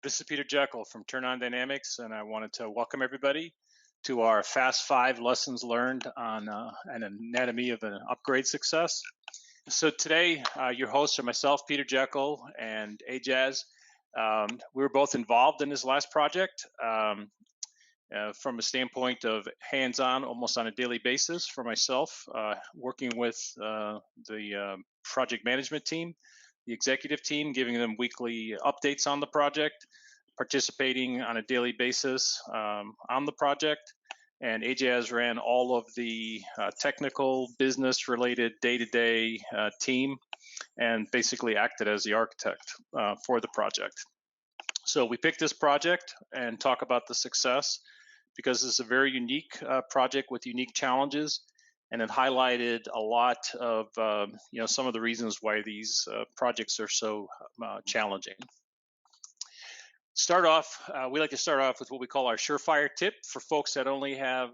This is Peter Joeckel from TurnOnDynamics, and I wanted to welcome everybody to our Fast 5 lessons learned on an anatomy of an upgrade success. So today, your hosts are myself, Peter Joeckel, and Ajaz. We were both involved in this last project from a standpoint of hands-on, almost on a daily basis for myself, working with the project management team, the executive team, giving them weekly updates on the project, participating on a daily basis on the project. And AJAS ran all of the technical, business-related day-to-day team and basically acted as the architect for the project. So we picked this project and talk about the success because it's a very unique project with unique challenges, and it highlighted a lot of some of the reasons why these projects are so challenging. We like to start off with what we call our SUREFIRE tip for folks that only have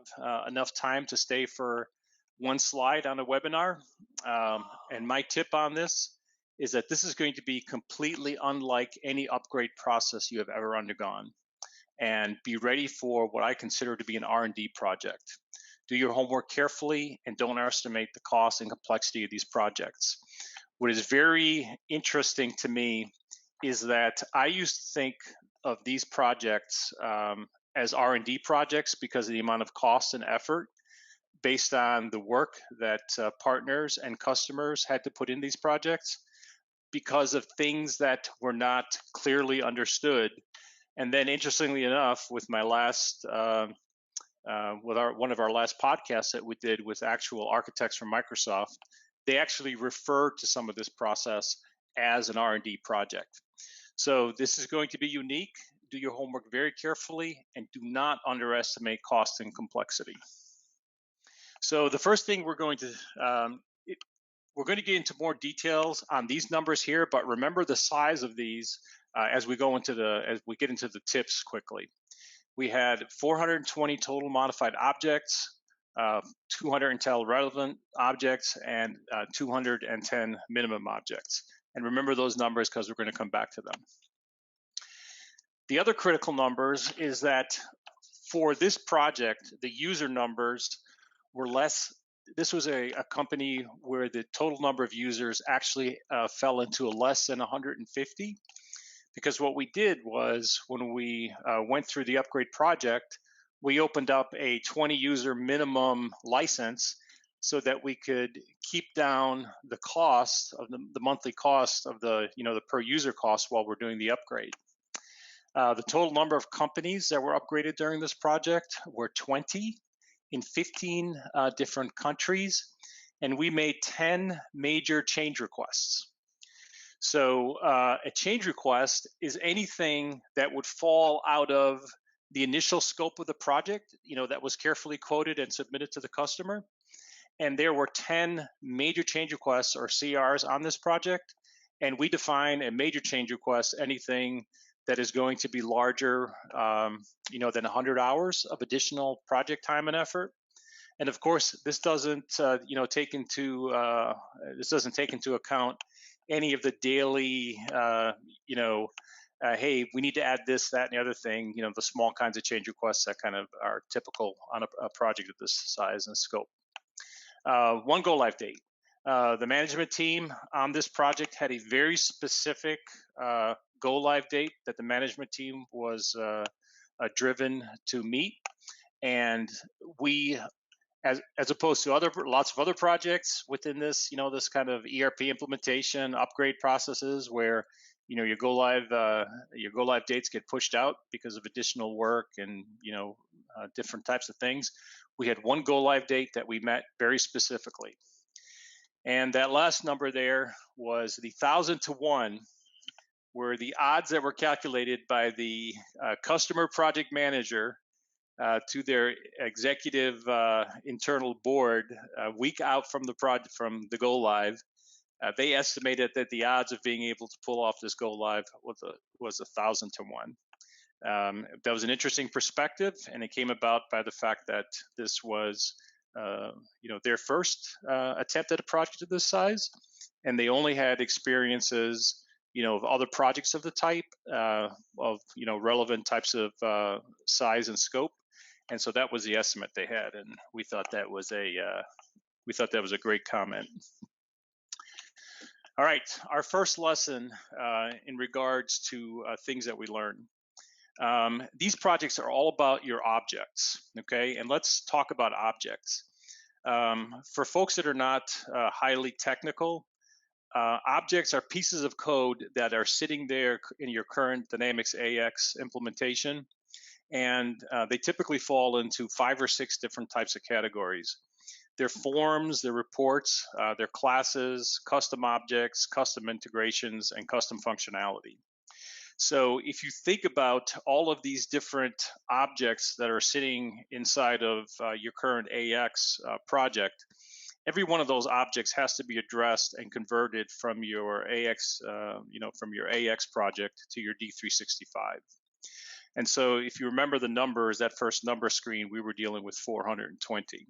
enough time to stay for one slide on a webinar. And my tip on this is that this is going to be completely unlike any upgrade process you have ever undergone. And be ready for what I consider to be an R&D project. Do your homework carefully and don't underestimate the cost and complexity of these projects. What is very interesting to me is that I used to think of these projects as R&D projects because of the amount of cost and effort based on the work that partners and customers had to put in these projects because of things that were not clearly understood. And then, interestingly enough, with my last, one of our last podcasts that we did with actual architects from Microsoft, they actually refer to some of this process as an R&D project. So this is going to be unique. Do your homework very carefully and do not underestimate cost and complexity. So the first thing we're going to get into more details on these numbers here, but remember the size of these as we get into the tips quickly. We had 420 total modified objects, 210 relevant objects, and 210 minimum objects. And remember those numbers because we're going to come back to them. The other critical numbers is that for this project, the user numbers were less. This was a company where the total number of users actually fell into less than 150. Because what we did was when we went through the upgrade project, we opened up a 20 user minimum license so that we could keep down the cost of the monthly cost of the per user cost while we're doing the upgrade. The total number of companies that were upgraded during this project were 20 in 15 different countries, and we made 10 major change requests. So a change request is anything that would fall out of the initial scope of the project, that was carefully coded and submitted to the customer. And there were 10 major change requests or CRs on this project. And we define a major change request anything that is going to be larger, than 100 hours of additional project time and effort. And of course, this doesn't, take into account any of the daily, hey, we need to add this, that, and the other thing, the small kinds of change requests that kind of are typical on a project of this size and scope. One go live date. The management team on this project had a very specific go live date that the management team was driven to meet. And we, as opposed to lots of other projects within this, this kind of ERP implementation upgrade processes where, your go live dates get pushed out because of additional work and, different types of things. We had one go live date that we met very specifically. And that last number there was the 1,000 to 1, where the odds that were calculated by the customer project manager to their executive internal board a week out from the go live. They estimated that the odds of being able to pull off this go live was 1,000 to 1. That was an interesting perspective, and it came about by the fact that this was their first attempt at a project of this size, and they only had experiences of other projects of the type, of relevant types of size and scope, and so that was the estimate they had, and we thought that was a great comment. All right, our first lesson in regards to things that we learned. These projects are all about your objects, okay? And let's talk about objects. For folks that are not highly technical, objects are pieces of code that are sitting there in your current Dynamics AX implementation, and they typically fall into 5 or 6 different types of categories. They're forms, they're reports, they're classes, custom objects, custom integrations, and custom functionality. So if you think about all of these different objects that are sitting inside of your current AX project, every one of those objects has to be addressed and converted from your AX, from your AX project to your D365. And so if you remember the numbers, that first number screen, we were dealing with 420.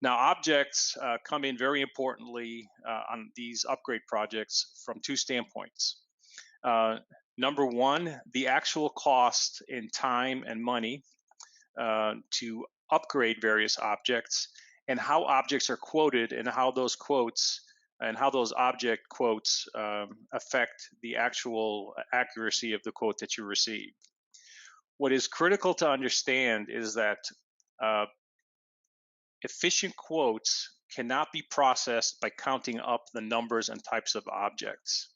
Now, objects come in very importantly on these upgrade projects from 2 standpoints. Number one, the actual cost in time and money to upgrade various objects, and how objects are quoted, and how those quotes and how those object quotes affect the actual accuracy of the quote that you receive. What is critical to understand is that efficient quotes cannot be processed by counting up the numbers and types of objects.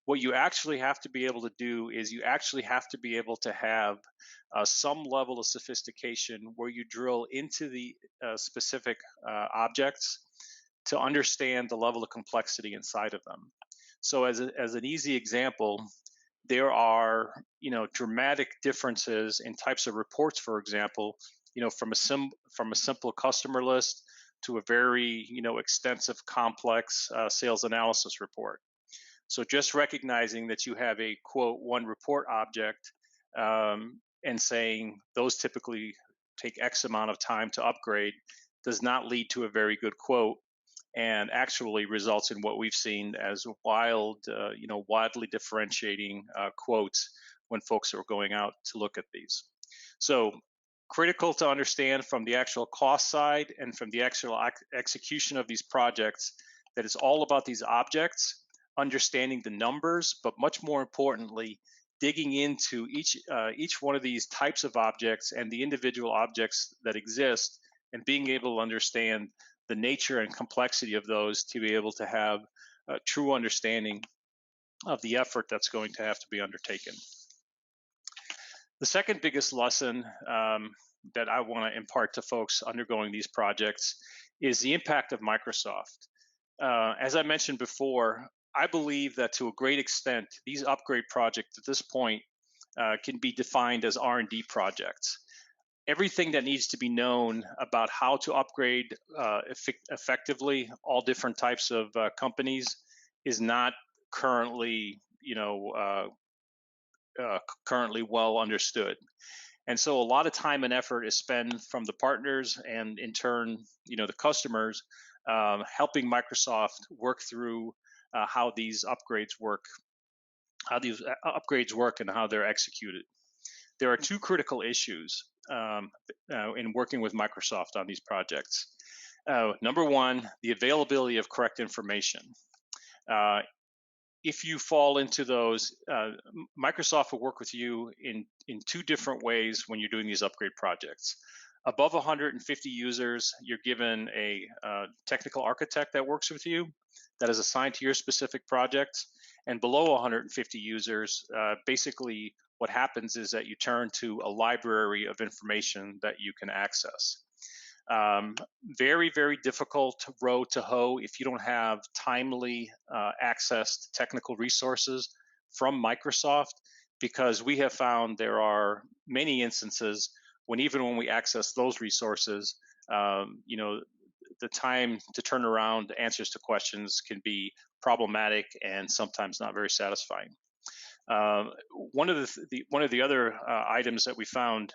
What you actually have to be able to do is you actually have to be able to have some level of sophistication where you drill into the specific objects to understand the level of complexity inside of them. So as an easy example, there are dramatic differences in types of reports, for example, from a simple customer list to a very extensive complex sales analysis report. So just recognizing that you have a quote one report object and saying those typically take X amount of time to upgrade does not lead to a very good quote, and actually results in what we've seen as wildly differentiating quotes when folks are going out to look at these. So critical to understand from the actual cost side and from the actual execution of these projects that it's all about these objects, understanding the numbers, but much more importantly, digging into each one of these types of objects and the individual objects that exist, and being able to understand the nature and complexity of those to be able to have a true understanding of the effort that's going to have to be undertaken. The second biggest lesson that I want to impart to folks undergoing these projects is the impact of Microsoft. As I mentioned before, I believe that to a great extent, these upgrade projects at this point can be defined as R&D projects. Everything that needs to be known about how to upgrade effectively all different types of companies is not currently, currently well understood. And so a lot of time and effort is spent from the partners and in turn, the customers, helping Microsoft work through how these upgrades work, and how they're executed. There are 2 critical issues in working with Microsoft on these projects. Number one, the availability of correct information. If you fall into those, Microsoft will work with you in 2 different ways when you're doing these upgrade projects. Above 150 users, you're given a technical architect that works with you, that is assigned to your specific project. And below 150 users, basically what happens is that you turn to a library of information that you can access. Very, very difficult row to hoe if you don't have timely access to technical resources from Microsoft, because we have found there are many instances when even when we access those resources, the time to turn around answers to questions can be problematic and sometimes not very satisfying. One of the other items that we found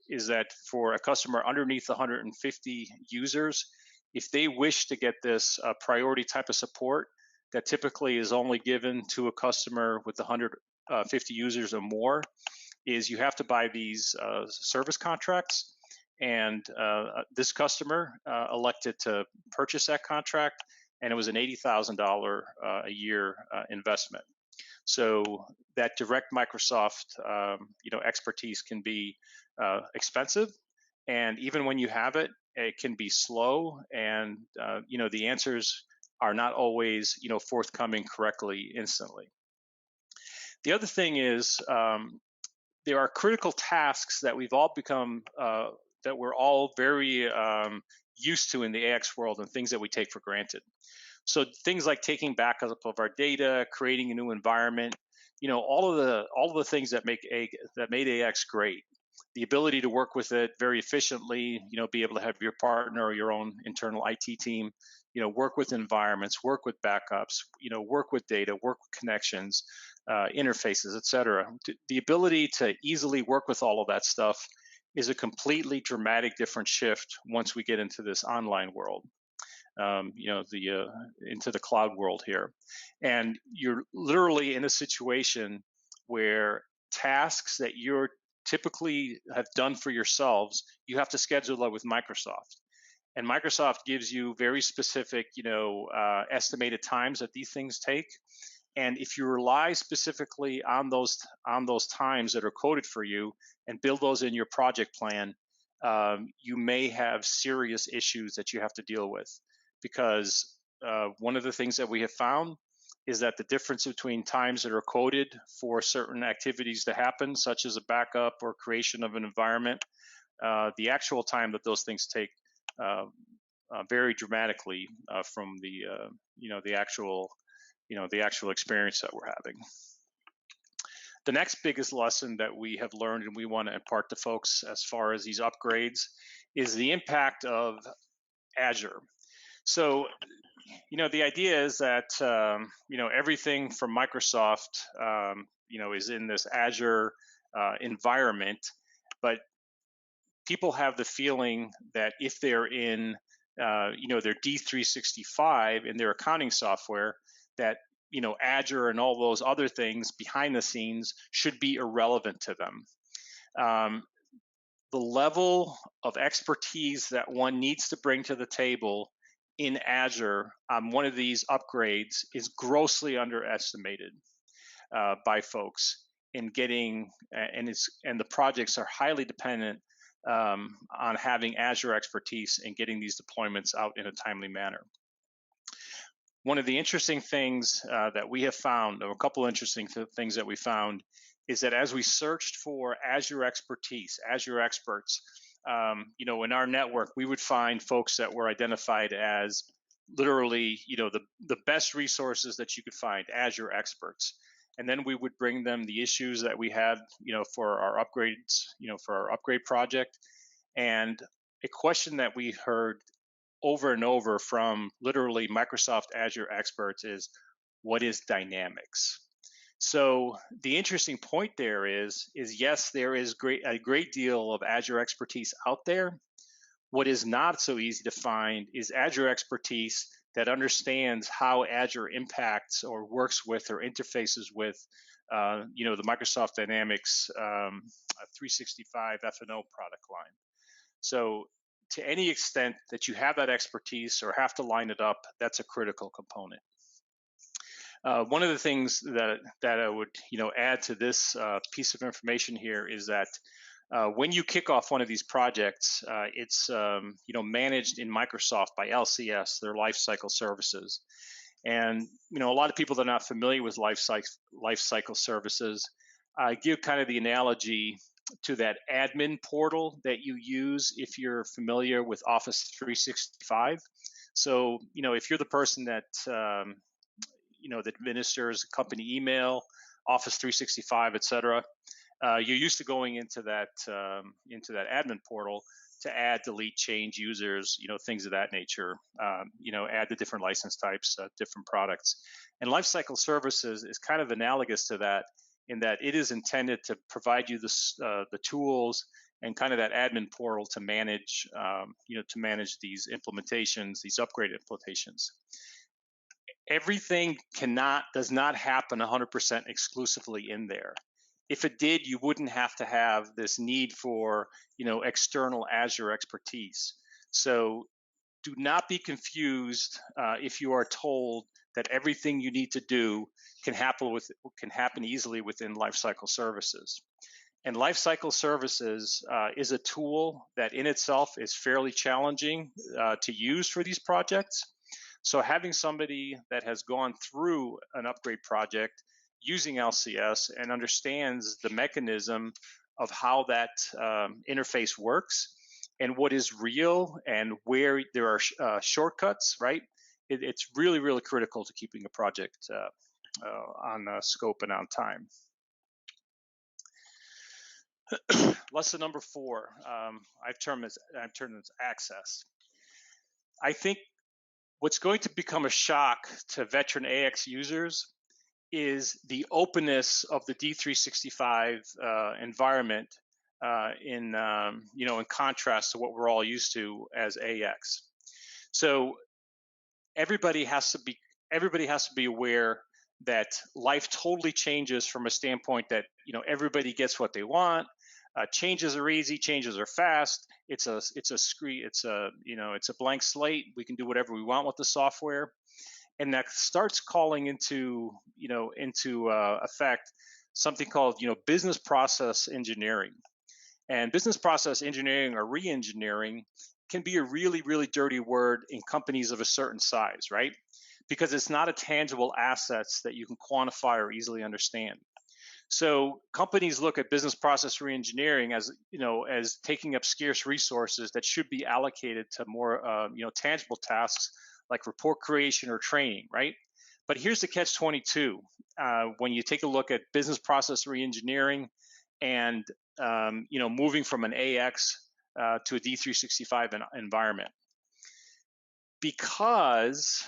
is that for a customer underneath 150 users, if they wish to get this priority type of support, that typically is only given to a customer with 150 users or more is you have to buy these service contracts. And this customer elected to purchase that contract, and it was an $80,000 a year investment. So that direct Microsoft, expertise can be expensive, and even when you have it, it can be slow, and the answers are not always forthcoming correctly instantly. The other thing is there are critical tasks that we've all become that we're all very used to in the AX world, and things that we take for granted. So things like taking backup of our data, creating a new environment, all of the things that made AX great. The ability to work with it very efficiently, be able to have your partner or your own internal IT team, work with environments, work with backups, work with data, work with connections, interfaces, etc. The ability to easily work with all of that stuff is a completely dramatic different shift once we get into this online world. Into the cloud world here, and you're literally in a situation where tasks that you're typically have done for yourselves, you have to schedule it with Microsoft, and Microsoft gives you very specific, estimated times that these things take. And if you rely specifically on those times that are coded for you and build those in your project plan, you may have serious issues that you have to deal with. Because one of the things that we have found is that the difference between times that are coded for certain activities to happen, such as a backup or creation of an environment, the actual time that those things take vary dramatically from the actual experience that we're having. The next biggest lesson that we have learned and we want to impart to folks as far as these upgrades is the impact of Azure. So, the idea is that, everything from Microsoft, is in this Azure environment, but people have the feeling that if they're in, their D365 in their accounting software, that, Azure and all those other things behind the scenes should be irrelevant to them. The level of expertise that one needs to bring to the table in Azure on one of these upgrades is grossly underestimated by folks in getting, and the projects are highly dependent on having Azure expertise and getting these deployments out in a timely manner. One of the interesting things that we have found, or a couple interesting things that we found, is that as we searched for Azure expertise, Azure experts, in our network, we would find folks that were identified as literally, the best resources that you could find, Azure experts. And then we would bring them the issues that we had, for our upgrades, for our upgrade project. And a question that we heard over and over from literally Microsoft Azure experts is, what is Dynamics? So the interesting point there is yes, there is a great deal of Azure expertise out there. What is not so easy to find is Azure expertise that understands how Azure impacts or works with or interfaces with, the Microsoft Dynamics 365 F&O product line. So to any extent that you have that expertise or have to line it up, that's a critical component. One of the things that I would add to this piece of information here is that when you kick off one of these projects, it's managed in Microsoft by LCS, their lifecycle services. And a lot of people that are not familiar with lifecycle services give kind of the analogy to that admin portal that you use if you're familiar with Office 365. So if you're the person that that administers company email, Office 365, etc. You're used to going into that admin portal to add, delete, change users, things of that nature. Add the different license types, different products. And Lifecycle Services is kind of analogous to that in that it is intended to provide you the tools and kind of that admin portal to manage, these implementations, these upgrade implementations. Everything does not happen 100% exclusively in there. If it did, you wouldn't have to have this need for, external Azure expertise. So do not be confused if you are told that everything you need to do can happen easily within Lifecycle Services. And Lifecycle Services is a tool that in itself is fairly challenging to use for these projects. So having somebody that has gone through an upgrade project using LCS and understands the mechanism of how that interface works and what is real and where there are shortcuts, right? It's really, really critical to keeping a project on scope and on time. Lesson number 4, I've termed as access. I think what's going to become a shock to veteran AX users is the openness of the D365 environment in contrast to what we're all used to as AX. So everybody has to be aware that life totally changes from a standpoint that everybody gets what they want. Changes are easy, changes are fast. It's a blank slate. We can do whatever we want with the software, and that starts calling into effect something called business process engineering. And business process engineering or re-engineering can be a really, really dirty word in companies of a certain size, right? Because it's not a tangible assets that you can quantify or easily understand. So companies look at business process reengineering as taking up scarce resources that should be allocated to more tangible tasks like report creation or training, right? But here's the catch-22. When you take a look at business process reengineering and moving from an AX to a D365 environment, because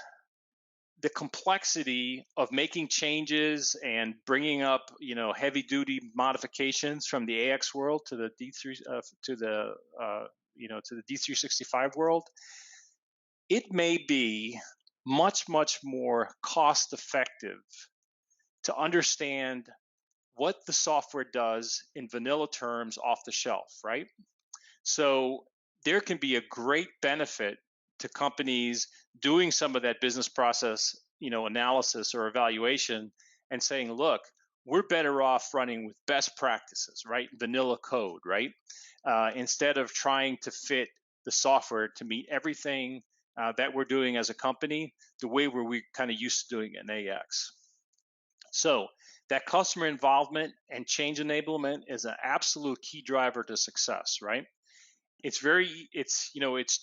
the complexity of making changes and bringing up heavy duty modifications from the AX world to the D365 world, it may be much more cost effective to understand what the software does in vanilla terms off the shelf, right? So there can be a great benefit to companies doing some of that business process, analysis or evaluation and saying, look, we're better off running with best practices, right? Vanilla code, right? Instead of trying to fit the software to meet everything that we're doing as a company, the way we're kind of used to doing it in AX. So that customer involvement and change enablement is an absolute key driver to success, right? It's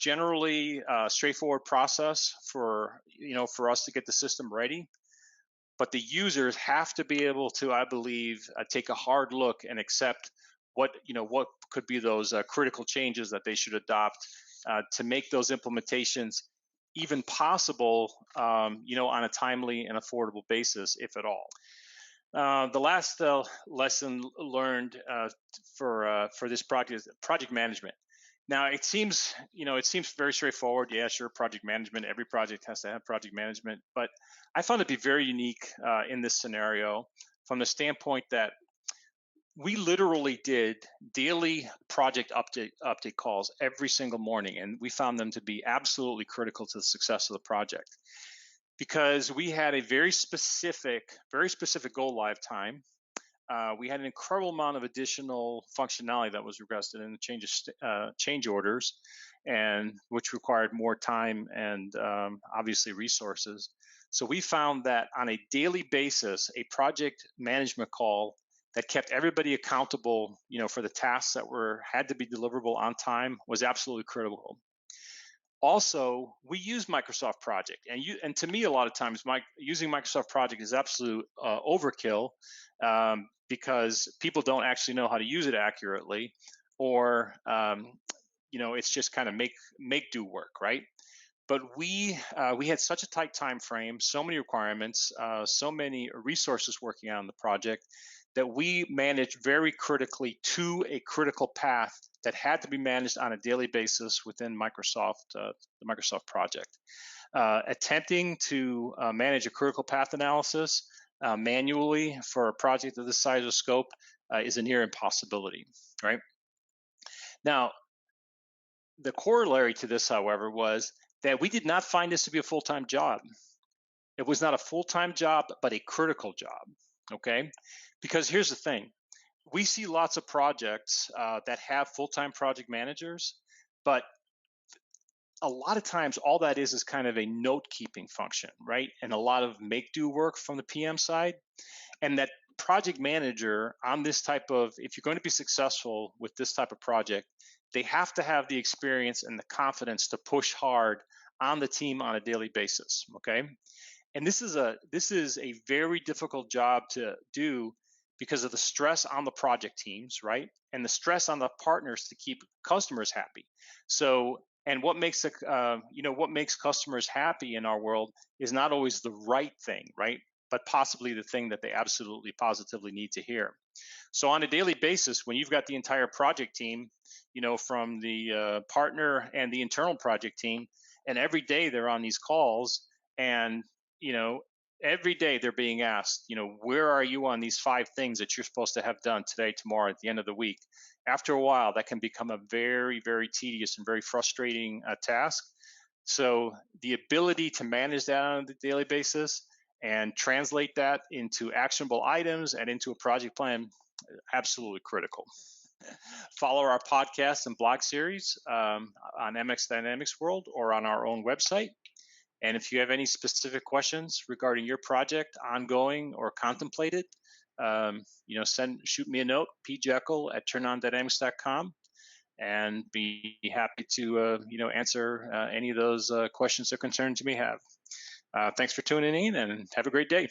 generally a straightforward process for us to get the system ready, but the users have to be able to, I believe, take a hard look and accept what could be those critical changes that they should adopt to make those implementations even possible, on a timely and affordable basis, if at all. The last lesson learned for this project is project management. Now it seems very straightforward. Yeah, sure, project management. Every project has to have project management, but I found it to be very unique in this scenario from the standpoint that we literally did daily project update calls every single morning, and we found them to be absolutely critical to the success of the project because we had a very specific go live time. We had an incredible amount of additional functionality that was requested in the change orders, and which required more time and obviously resources. So we found that on a daily basis, a project management call that kept everybody accountable, for the tasks that had to be deliverable on time was absolutely critical. Also, we use Microsoft Project, and to me, a lot of times, using Microsoft Project is absolute overkill because people don't actually know how to use it accurately, or it's just kind of make do work, right? But we had such a tight time frame, so many requirements, so many resources working on the project that we managed very critically to a critical path that had to be managed on a daily basis within Microsoft, the Microsoft project. Attempting to manage a critical path analysis manually for a project of this size or scope is a near impossibility, right? Now, the corollary to this, however, was that we did not find this to be a full-time job. It was not a full-time job, but a critical job, okay? Because here's the thing. We see lots of projects that have full-time project managers, but a lot of times all that is kind of a note-keeping function, right? And a lot of make-do work from the PM side. And that project manager on this type of, if you're going to be successful with this type of project, they have to have the experience and the confidence to push hard on the team on a daily basis, okay? And this is a very difficult job to do because of the stress on the project teams, right? And the stress on the partners to keep customers happy. So, and what makes what makes customers happy in our world is not always the right thing, right? But possibly the thing that they absolutely positively need to hear. So on a daily basis, when you've got the entire project team, from the partner and the internal project team, and every day they're on these calls, and you know, every day they're being asked, where are you on these 5 things that you're supposed to have done today, tomorrow, at the end of the week? After a while, that can become a very, very tedious and very frustrating task. So the ability to manage that on a daily basis and translate that into actionable items and into a project plan, absolutely critical. Follow our podcast and blog series on MX Dynamics World or on our own website. And if you have any specific questions regarding your project, ongoing or contemplated, shoot me a note, pjoeckel@TurnOnDynamics.com, and be happy to answer any of those questions or concerns you may have. Thanks for tuning in, and have a great day.